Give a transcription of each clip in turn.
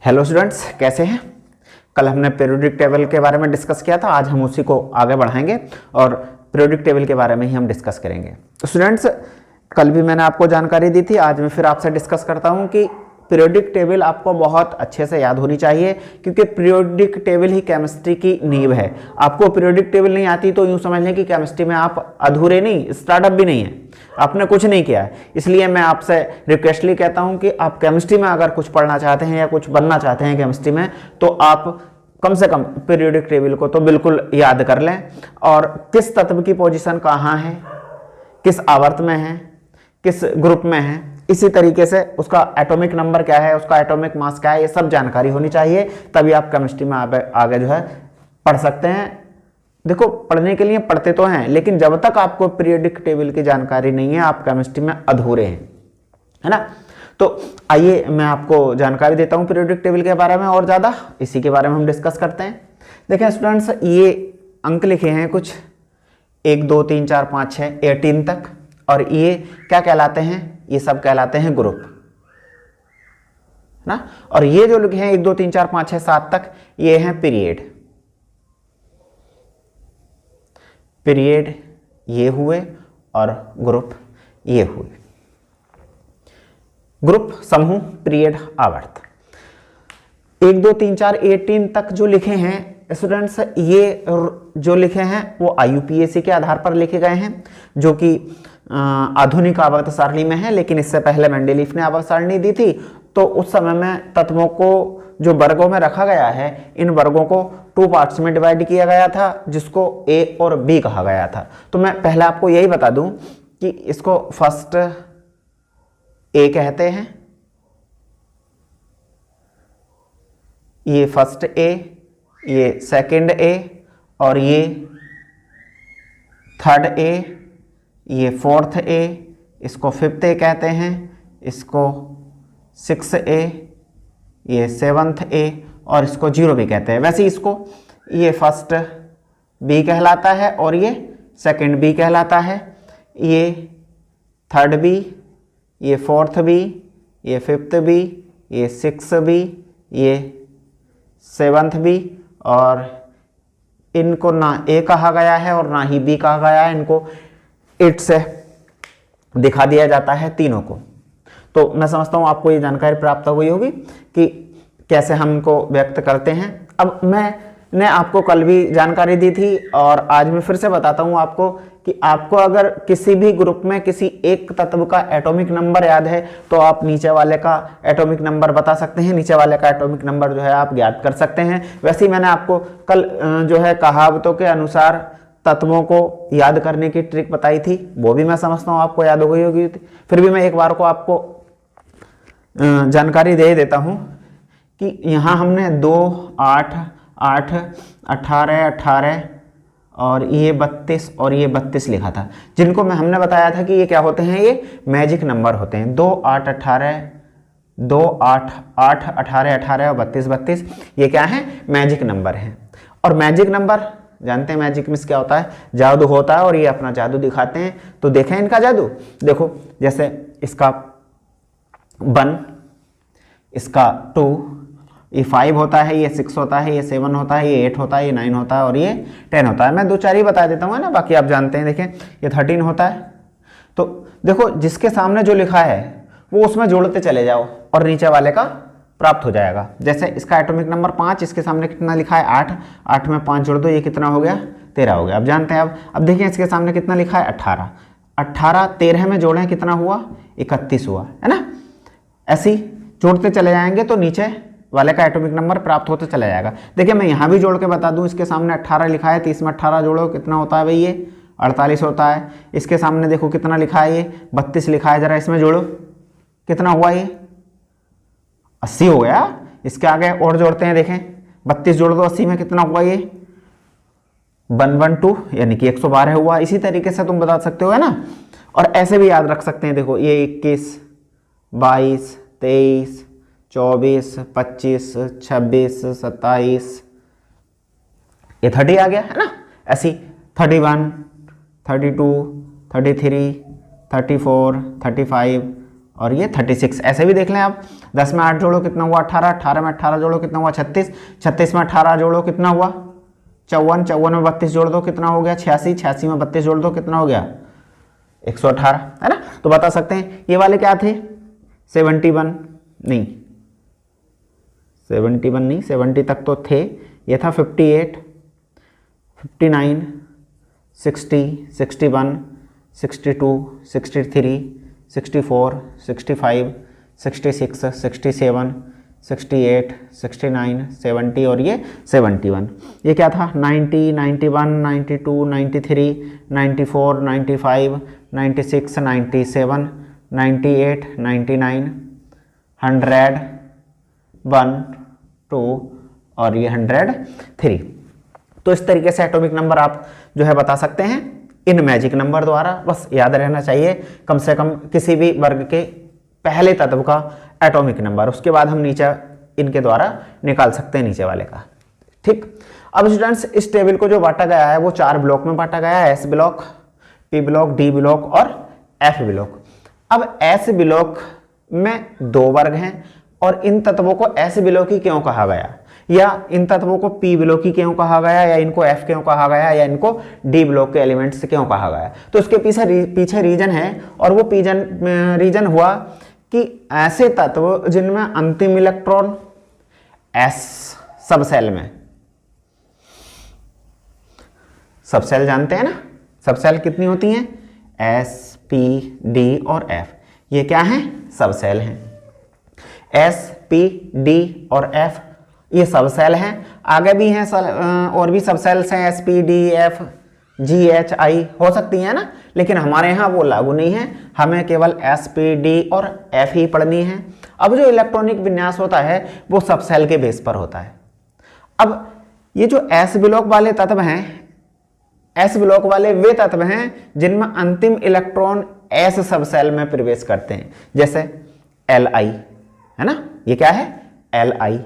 Hello students, कैसे हैं। कल हमने पीरियोडिक टेबल के बारे में डिस्कस किया था। आज हम उसी को आगे बढ़ाएंगे और पीरियोडिक टेबल के बारे में ही हम डिस्कस करेंगे। तो स्टूडेंट्स, कल भी मैंने आपको जानकारी दी थी, आज मैं फिर आपसे डिस्कस करता हूं कि पीरियोडिक टेबल आपको बहुत अच्छे से याद होनी चाहिए, क्योंकि पीरियोडिक टेबल ही केमिस्ट्री की नींव है। आपको पीरियोडिक टेबल नहीं आती तो यूं समझ लें कि केमिस्ट्री में आप अधूरे नहीं, स्टार्टअप भी नहीं है, आपने कुछ नहीं किया है। इसलिए मैं आपसे रिक्वेस्टली कहता हूं कि आप केमिस्ट्री में अगर कुछ पढ़ना चाहते हैं या कुछ बनना चाहते हैं केमिस्ट्री में, तो आप कम से कम पीरियोडिक टेबल को तो बिल्कुल याद कर लें। और किस तत्व की पोजीशन कहाँ है, किस आवर्त में है, किस ग्रुप में है, इसी तरीके से उसका एटॉमिक नंबर क्या है, उसका एटॉमिक मास क्या है, ये सब जानकारी होनी चाहिए। तभी आप केमिस्ट्री में आगे जो है पढ़ सकते हैं। देखो, पढ़ने के लिए पढ़ते तो हैं, लेकिन जब तक आपको पीरियोडिक टेबल की जानकारी नहीं है, आप केमिस्ट्री में अधूरे हैं, है ना। तो आइए मैं आपको जानकारी देता हूं पीरियोडिक टेबल के बारे में, और ज़्यादा इसी के बारे में हम डिस्कस करते हैं। देखें स्टूडेंट्स, ये अंक लिखे हैं कुछ 1 2 3 4 5 6 18 तक, और ये क्या कहलाते हैं, ये सब कहलाते हैं ग्रुप, ना। और ये जो लिखे हैं 1 2 3 4 5 6 7 तक, ये हैं पीरियड। पीरियड ये हुए और ग्रुप ये हुए। ग्रुप, समूह, पीरियड, आवर्त। 1 2 3 4 18 तक जो लिखे हैं स्टूडेंट्स, ये जो लिखे हैं वो IUPAC के आधार पर लिखे गए हैं, जो कि आधुनिक आवर्त सारणी में है। लेकिन इससे पहले मेंडलीफ ने आवर्त सारणी दी थी, तो उस समय में तत्वों को जो वर्गों में रखा गया है, इन वर्गों को 2 पार्ट्स में डिवाइड किया गया था, जिसको A और B कहा गया था। तो मैं पहले आपको यही बता दूं कि इसको फर्स्ट A कहते हैं, ये फर्स्ट A, ये सेकंड A, और ये थर्ड A, ये फोर्थ A, इसको फिफ्थ A कहते हैं, इसको 6th A, ये 7th A, और इसको 0 भी कहते हैं। वैसे इसको ये फर्स्ट B कहलाता है, और ये सेकंड B कहलाता है, ये थर्ड B, ये फोर्थ B, ये फिफ्थ B, ये 6th B, ये 7th B, और इनको ना A कहा गया है और ना ही B कहा गया है। इनको 8 से दिखा दिया जाता है तीनों को। तो मैं समझता हूं आपको ये जानकारी प्राप्त हो गई होगी कि कैसे हम इनको व्यक्त करते हैं। अब मैंने आपको कल भी जानकारी दी थी और आज मैं फिर से बताता हूं आपको कि आपको अगर किसी भी ग्रुप में किसी एक तत्व का एटॉमिक नंबर याद है, तो आप नीचे वाले का एटॉमिक नंबर बता सकते हैं, नीचे वाले का एटॉमिक नंबर जो है आप ज्ञात कर सकते हैं। वैसे ही मैंने आपको कल जो है कहावतों के अनुसार तत्वों को याद करने की ट्रिक बताई थी, वो भी मैं समझता हूँ आपको याद हो गई होगी। फिर भी मैं एक बार को आपको जानकारी दे देता हूँ कि यहाँ हमने 2 8 8 18 18 और ये 32 और ये 32 लिखा था, जिनको हमने बताया था कि ये क्या होते हैं, ये मैजिक नंबर होते हैं। 2 8 18 2 8 8 18 18 और 32 32, ये क्या है, मैजिक नंबर हैं। और मैजिक नंबर जानते हैं, मैजिक मींस क्या होता है, जादू होता है, और ये अपना जादू दिखाते हैं। तो देखें इनका जादू, देखो जैसे इसका 1, इसका 2, ये 5 होता है, ये 6 होता है, ये 7 होता है, ये 8 होता है, ये 9 होता है, और ये 10 होता है। मैं 2-4 ही बता देता हूँ ना, बाकी आप जानते हैं। देखें ये 13 होता है। तो देखो जिसके सामने जो लिखा है वो उसमें जोड़ते चले जाओ और नीचे वाले का प्राप्त हो जाएगा। जैसे इसका एटॉमिक नंबर 5, इसके सामने कितना लिखा है 8, 8 में 5 जोड़ दो, ये कितना हो गया, 13 हो गया। अब जानते हैं। अब देखिए इसके सामने कितना लिखा है 18, 18 13 में जोड़ें कितना हुआ, 31 हुआ, है ना। ऐसे ही जोड़ते चले जाएंगे तो नीचे वाले का एटॉमिक नंबर प्राप्त होते चला जाएगा। देखिए मैं यहाँ भी जोड़ के बता दूं, इसके सामने 18 लिखा है, 30 में 18 जोड़ो कितना होता है भाई, ये 48 होता है। इसके सामने देखो कितना लिखा है, ये 32 लिखा है, जरा इसमें जोड़ो कितना हुआ, ये 80 हो गया। इसके आगे और जोड़ते हैं, देखें 32 जोड़ दो 80 में कितना हुआ, ये 112 यानी कि 112 हुआ। इसी तरीके से तुम बता सकते हो, है ना। और ऐसे भी याद रख सकते हैं, देखो ये 21 22 23 24 25 26 27, ये 30 आ गया, है ना। ऐसी 31 32 33 34 35 और ये 36। ऐसे भी देख लें आप, 10 में 8 जोड़ो कितना हुआ 18, 18 में 18 जोड़ो कितना हुआ 36, 36 में 18 जोड़ो कितना हुआ 54, 54 में 32 जोड़ दो कितना हो गया 86, 86 में 32 जोड़ दो कितना हो गया 118, है ना। तो बता सकते हैं ये वाले क्या थे 71 नहीं 71 नहीं 70 तक तो थे, ये था 58, 59, 60, 61, 62, 63, 64, 65, 66, 67, 68, 69, 70 और ये 71। ये क्या था 90, 91, 92, 93, 94, 95, 96, 97, 98, 99, 100, 1, 2 और ये 103। तो इस तरीके से एटॉमिक नंबर आप जो है बता सकते हैं इन मैजिक नंबर द्वारा। बस याद रहना चाहिए कम से कम किसी भी वर्ग के पहले तत्व का एटॉमिक नंबर, उसके बाद हम नीचे इनके द्वारा निकाल सकते हैं नीचे वाले का। ठीक, अब स्टूडेंट्स इस टेबल को जो बांटा गया है वो 4 ब्लॉक में बांटा गया है, S block, P block, D block और एफ ब्लॉक। अब एस ब्लॉक में 2 वर्ग हैं और इन तत्वों को एस ब्लॉक ही क्यों कहा गया, या इन तत्वों को पी ब्लॉक ही क्यों कहा गया, या इनको एफ क्यों कहा गया, या इनको डी ब्लॉक के एलिमेंट्स क्यों कहा गया। तो उसके पीछे रीजन है, और वो रीजन हुआ कि ऐसे तत्व जिनमें अंतिम इलेक्ट्रॉन एस सब सेल में, सब सेल जानते हैं ना, सब सेल कितनी होती हैं एस, पी, डी और एफ, ये क्या हैं सब सेल हैं। एस, पी, डी और एफ ये सब सेल हैं। आगे भी हैं और भी सब सेल्स हैं, एस, पी, डी, एफ, जी, एच, आई हो सकती हैं ना, लेकिन हमारे यहाँ वो लागू नहीं है, हमें केवल एस, पी, डी और एफ ही पढ़नी है। अब जो इलेक्ट्रॉनिक विन्यास होता है वो सब सेल के बेस पर होता है। अब ये जो एस ब्लॉक वाले तत्व हैं, एस ब्लॉक वाले वे तत्व हैं जिनमें अंतिम इलेक्ट्रॉन एस सब सेल में प्रवेश करते हैं, जैसे एल आई है ना, ये क्या है एल आई।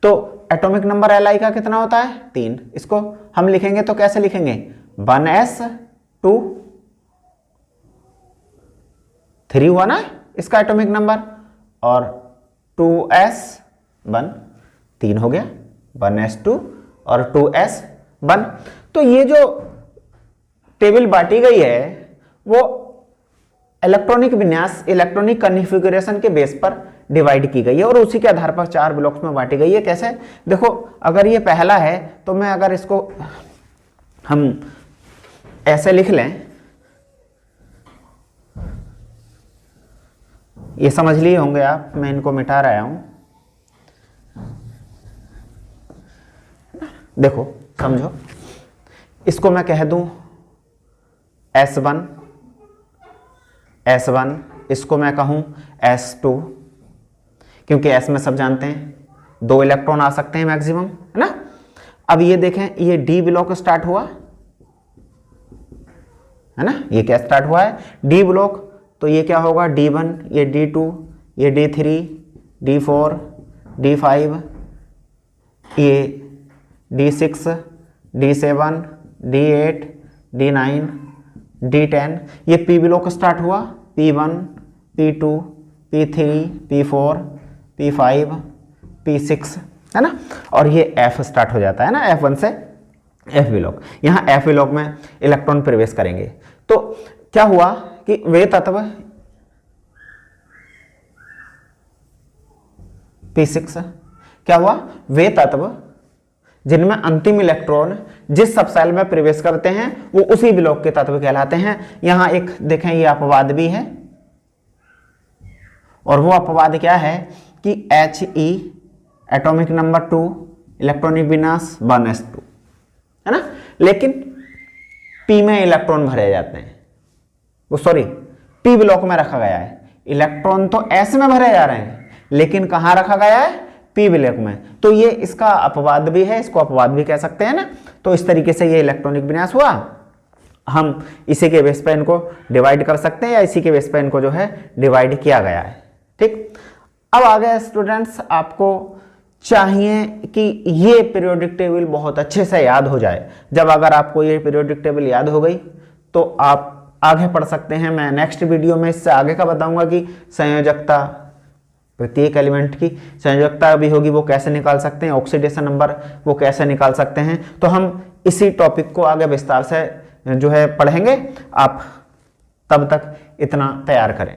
तो एटॉमिक नंबर एल आई का कितना होता है 3। इसको हम लिखेंगे तो कैसे लिखेंगे 1s 2 3 हुआ ना इसका एटॉमिक नंबर, और 2s 1 3 हो गया, 1s2 और 2s 1। तो ये जो टेबल बांटी गई है वो इलेक्ट्रॉनिक विन्यास, इलेक्ट्रॉनिक कॉन्फ़िगरेशन के बेस पर डिवाइड की गई है और उसी के आधार पर 4 ब्लॉक्स में बांटी गई है। कैसे देखो, अगर ये पहला है तो मैं अगर इसको हम ऐसे लिख लें, ये समझ लिए होंगे आप, मैं इनको मिटा रहा हूं, देखो समझो, इसको मैं कह दूं S1, S1, इसको मैं कहूं S2, क्योंकि S में सब जानते हैं 2 इलेक्ट्रॉन आ सकते हैं मैक्सिमम, है ना। अब ये देखें, ये D ब्लॉक स्टार्ट हुआ है ना, ये क्या स्टार्ट हुआ है D ब्लॉक, तो ये क्या होगा D1, ये D2, ये D3, D4, D5, ये D6, D7, D8, D9, D10, ये P ब्लॉक स्टार्ट हुआ, P1, P2, P3, P4, P5, P6, है ना, और ये F स्टार्ट हो जाता है ना, F1 से F ब्लॉक। यहाँ F ब्लॉक में इलेक्ट्रॉन प्रवेश करेंगे। तो क्या हुआ कि वे तत्व P6, क्या हुआ, वे तत्व जिनमें अंतिम इलेक्ट्रॉन जिस सब सेल में प्रवेश करते हैं वो उसी ब्लॉक के तत्व कहलाते हैं। यहां एक देखें, ये अपवाद भी है, और वो अपवाद क्या है कि He एटॉमिक नंबर 2, इलेक्ट्रॉनिक विन्यास 1s2, है ना, लेकिन P में इलेक्ट्रॉन भरे जाते हैं, वो सॉरी P ब्लॉक में रखा गया है, इलेक्ट्रॉन तो S में भरे जा रहे हैं लेकिन कहां रखा गया है P ब्लॉक में, तो ये इसका अपवाद भी है, इसको अपवाद भी कह सकते हैं ना। तो इस तरीके से ये इलेक्ट्रॉनिक विन्यास हुआ, हम इसी के बेस पर इनको डिवाइड कर सकते हैं या इसी के बेस पर इनको जो है डिवाइड किया गया है। ठीक, अब आगे स्टूडेंट्स आपको चाहिए कि ये पीरियोडिक टेबल बहुत अच्छे से याद हो जाए। जब अगर आपको ये पीरियोडिक टेबल याद हो गई तो आप आगे पढ़ सकते हैं। मैं नेक्स्ट वीडियो में इससे आगे का बताऊंगा कि संयोजकता, प्रत्येक एलिमेंट की संयोजकता भी होगी, वो कैसे निकाल सकते हैं, ऑक्सीडेशन नंबर वो कैसे निकाल सकते हैं। तो हम इसी टॉपिक को आगे विस्तार से जो है पढ़ेंगे। आप तब तक इतना तैयार करें।